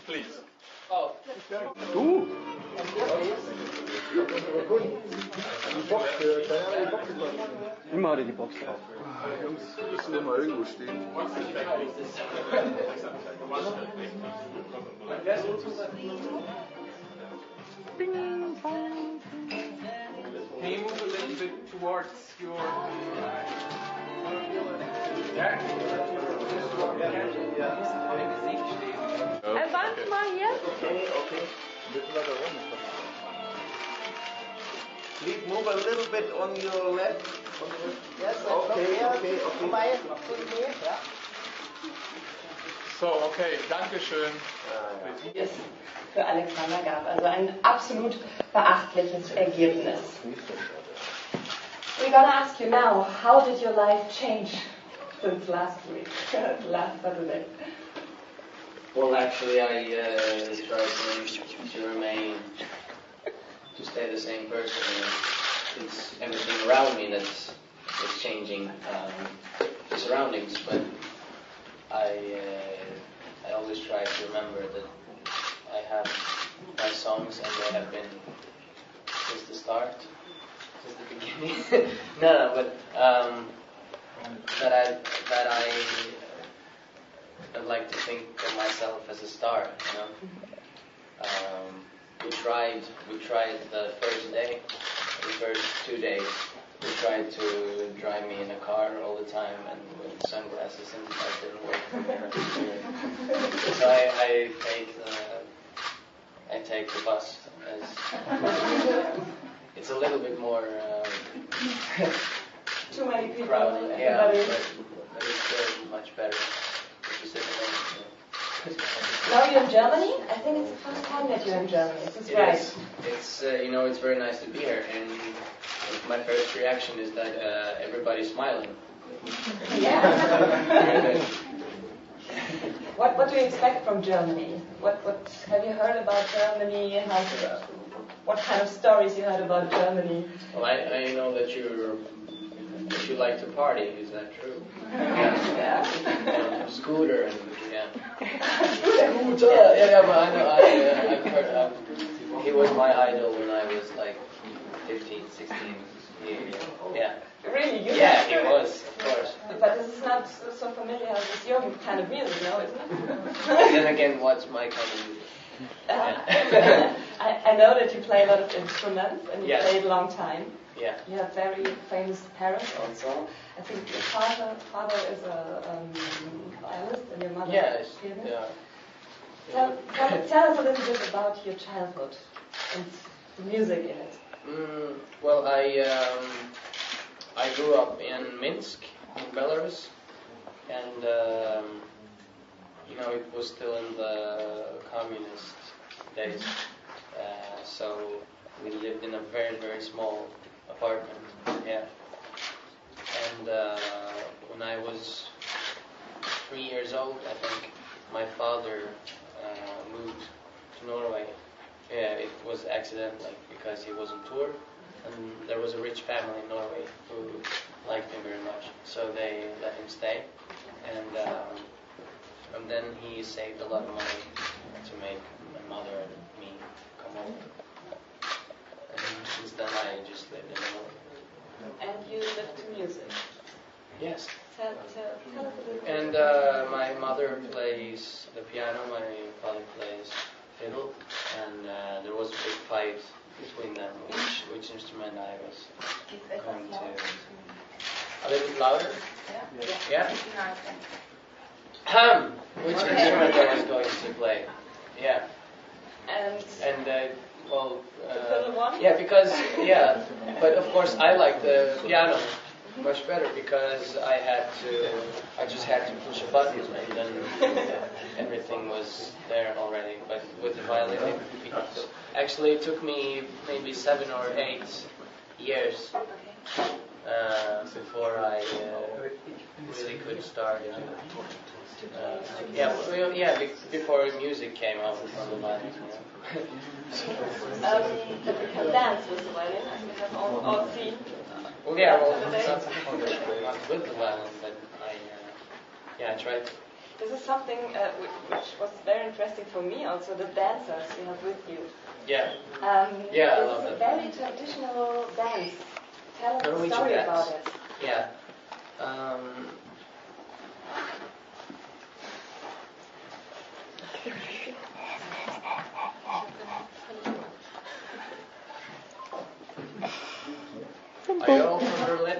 Please. Oh. Du? Immer hatte die Box drauf. Jungs, müssen wir mal irgendwo stehen. Can you move a little bit towards your... Wand mal hier. Okay. Bisschen weiter rum. Please move a little bit on your left. Yes, okay. Vorbei. Ja. So, okay, Dankeschön. Es für Alexander gab. Also ein absolut beachtliches Ergebnis. We're gonna ask you now, how did your life change since last week, last Saturday? Well, actually, I tried to remain, to stay the same person. It's everything around me that's changing, the surroundings, but I always try to remember that I have my songs and they have been since the start, since the beginning. No, but that I'd like to think of myself as a star, you know. We tried the first day, the first 2 days. They tried to drive me in a car all the time and with sunglasses, and that didn't work for me. So I take the bus as it's a little bit more Too many people. crowded, yeah, but it's still much better if you sit alone. Now you're in Germany? I think it's the first time that you're in Germany. Is this right? Yes, it's it's very nice to be here, and my first reaction is that everybody's smiling. Yeah. What do you expect from Germany? What have you heard about Germany? What kind of stories you heard about Germany? Well, I know that you like to party. Is that true? Yeah. Scooter and yeah. Scooter. Yeah, but I know. I've heard. He was my idol when I was like 15, 16. Yeah. Really? Yeah, he was, of course. But this is not so familiar with your kind of music, no, isn't it? Then again, what's my kind of music? Yeah. I know that you play a lot of instruments and you Yes. played a long time. Yeah. You have very famous parents also. I think your father is a violinist and your mother Yes. is a pianist. Yeah. Tell us a little bit about your childhood and the music in it. Well, I grew up in Minsk, in Belarus, and it was still in the communist days, so we lived in a very, very small apartment. Yeah, and when I was 3 years old, I think my father moved to Norway. Yeah, it was accidentally because he was on tour, and there was a rich family in Norway who liked him very much, so they let him stay, and then he saved a lot of money to make my mother and me come over. And since then I just lived in Norway. And you live to music. Yes. Tell us a little bit. And my mother plays the piano, my father plays fiddle, and there was a big fight between them, which instrument I was going to... A little bit louder? Yeah? Which instrument I was going to play. Yeah. And well... the fiddle one? Yeah, because... Yeah, but of course I like the piano much better because I just had to push a button and then everything was there already. But with the violin, it took me maybe 7 or 8 years before I really could start. Before music came out on the violin. But you can dance with the violin, and we have all seen. Well, yeah, not with the violin, but I tried. this is something which was very interesting for me also, the dancers you have with you. Yeah. This I love is a it. very traditional dance. Tell us a Norwegian story dance. about it. Yeah. Are you all from Berlin?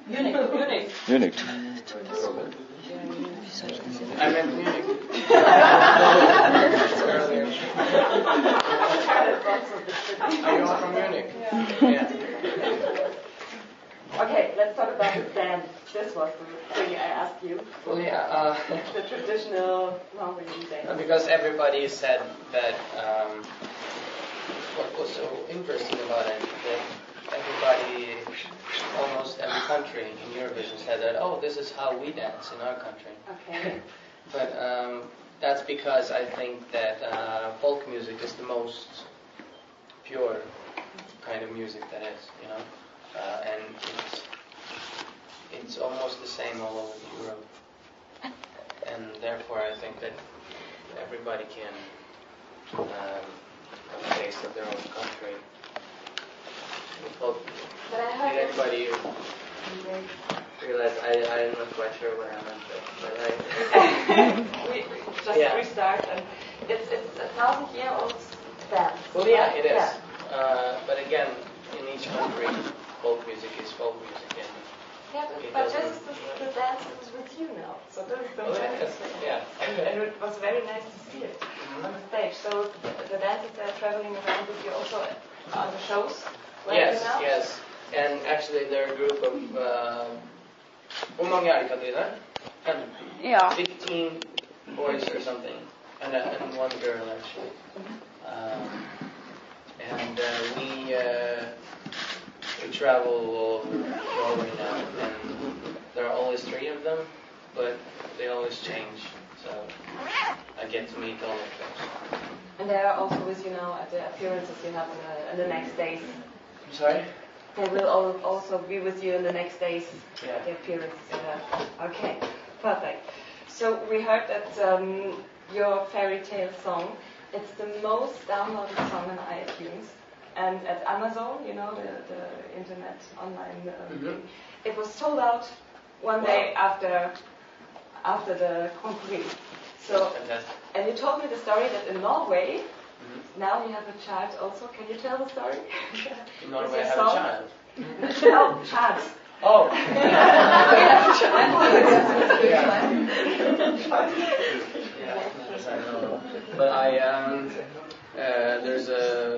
Munich. Munich. I meant Munich. Earlier. Are you all from Munich? Yeah. Okay, let's talk about the dance. This was the thing I asked you. Well, yeah. The traditional Norwegian dance. Because everybody said that what was so interesting about it, that everybody, almost every country in Eurovision said that, oh, this is how we dance in our country. Okay. But that's because I think that folk music is the most pure kind of music that is, you know, and it's almost the same all over Europe, and therefore I think that everybody can have a taste of their own country. With folk music. But I Did heard anybody realize I'm not quite sure what I meant, but we just Yeah. restart, and it's 1,000-year-old dance. well, yeah, it is. Yeah. But again, in each country, folk music is folk music. And Yeah, It but doesn't- this is the dance is with you now, so this is the Oh, yeah, interesting. yeah. And it was very nice to see it on the stage. So the dancers are traveling around with you also on the shows. Where are you now? Yes. And actually, they're a group of. Hur många är det, Katarina? 15 boys or something, and one girl actually. And we travel all over Norway now, and there are always 3 of them, but they always change. So I get to meet all of them. And they are also with you now at the appearances you have in the next days. I'm sorry? They will also be with you in the next days, Yeah. the appearances you have. Okay, perfect. So we heard that your fairy tale song, it's the most downloaded song on iTunes. And at Amazon, you know, the internet online thing, it was sold out one day after the Grand Prix. So, Fantastic. and you told me the story that in Norway, now you have a child also. Can you tell the story? In Norway, I Is your have song? a child. No, child. Oh. Yeah, yes, I know. But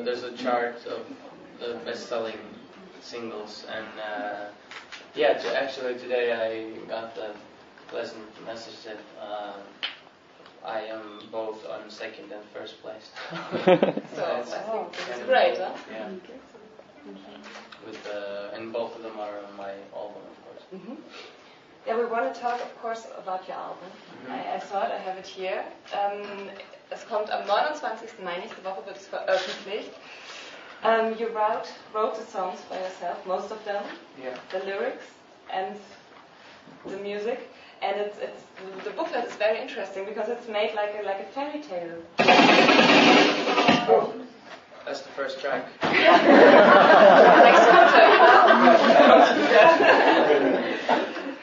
there's a chart of the best-selling singles, and actually today I got the pleasant message that I am both on second and first place. So I It's think kind it's of great, cool. huh? Yeah. And both of them are on my album, of course. Mm-hmm. Yeah, we want to talk, of course, about your album. I saw it, I have it here. Es kommt am 29. Mai, nächste Woche wird es veröffentlicht. You wrote the songs by yourself, most of them, Yeah. the lyrics and the music. And it's the booklet is very interesting because it's made like a fairy tale. Oh, that's the first track.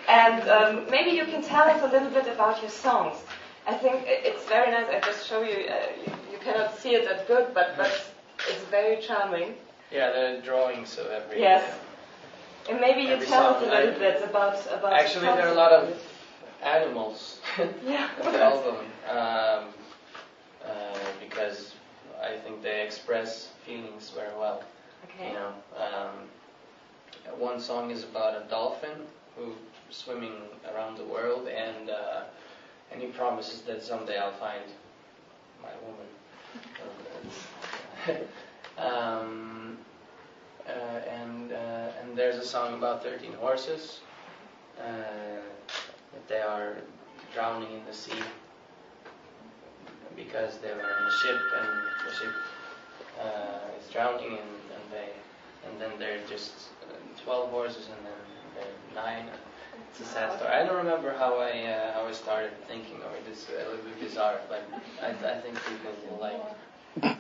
And maybe you can tell us a little bit about your songs. I think it's very nice. I just show you. You cannot see it that good, but it's very charming. Yeah, the drawings of every. Yes. And maybe you Every tell us a song, little bit about. Actually, the there are a concept lot of it. animals Yeah. in the album because I think they express feelings very well. Okay. You know, one song is about a dolphin who's swimming around the world, and he promises that someday I'll find my woman. And there's a song about 13 horses that they are drowning in the sea because they were in a ship and the ship is drowning and then they're just 12 horses and then they're 9 It's a sad story. I don't remember how I started thinking of it. It's a little bit bizarre, but I think people will like.